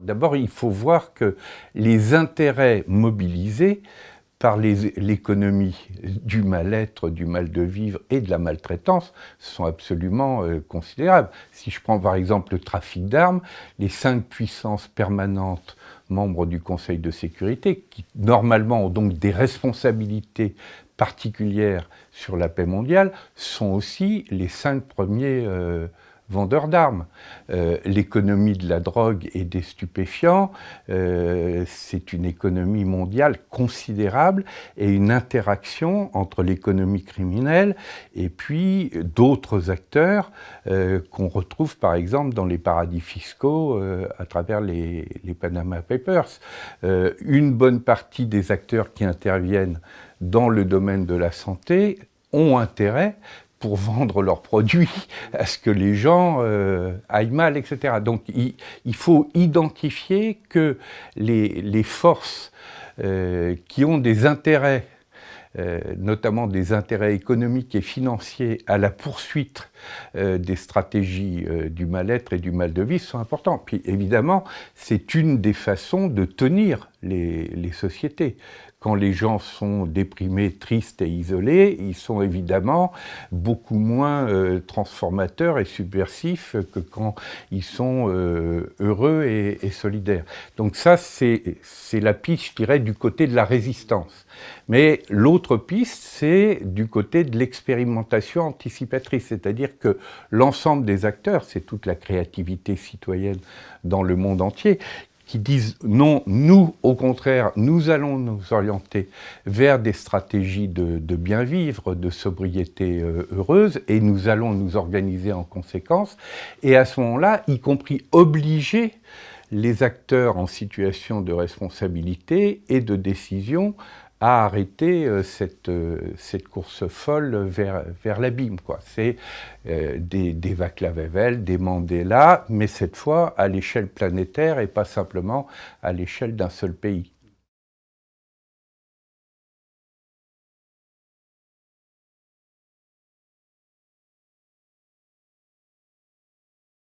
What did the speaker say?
D'abord, il faut voir que les intérêts mobilisés par l'économie du mal-être, du mal de vivre et de la maltraitance sont absolument considérables. Si je prends par exemple le trafic d'armes, les 5 puissances permanentes membres du Conseil de sécurité, qui normalement ont donc des responsabilités particulières sur la paix mondiale, sont aussi les 5 premiers vendeurs d'armes. L'économie de la drogue et des stupéfiants, c'est une économie mondiale considérable et une interaction entre l'économie criminelle et puis d'autres acteurs qu'on retrouve par exemple dans les paradis fiscaux à travers les Panama Papers. Une bonne partie des acteurs qui interviennent dans le domaine de la santé ont intérêt pour vendre leurs produits à ce que les gens aillent mal, etc. Donc il faut identifier que les forces qui ont des intérêts, notamment des intérêts économiques et financiers à la poursuite des stratégies du mal-être et du mal de vivre sont importants. Puis évidemment, c'est une des façons de tenir les sociétés. Quand les gens sont déprimés, tristes et isolés, ils sont évidemment beaucoup moins transformateurs et subversifs que quand ils sont heureux et solidaires. Donc ça, c'est la piste, je dirais, du côté de la résistance. Mais l'autre piste, c'est du côté de l'expérimentation anticipatrice, c'est-à-dire que l'ensemble des acteurs, c'est toute la créativité citoyenne dans le monde entier, qui disent non, nous, au contraire, nous allons nous orienter vers des stratégies de bien vivre, de sobriété heureuse, et nous allons nous organiser en conséquence, et à ce moment-là, y compris obliger les acteurs en situation de responsabilité et de décision à arrêter cette course folle vers l'abîme. C'est des Václav Havel, des Mandela, mais cette fois à l'échelle planétaire et pas simplement à l'échelle d'un seul pays.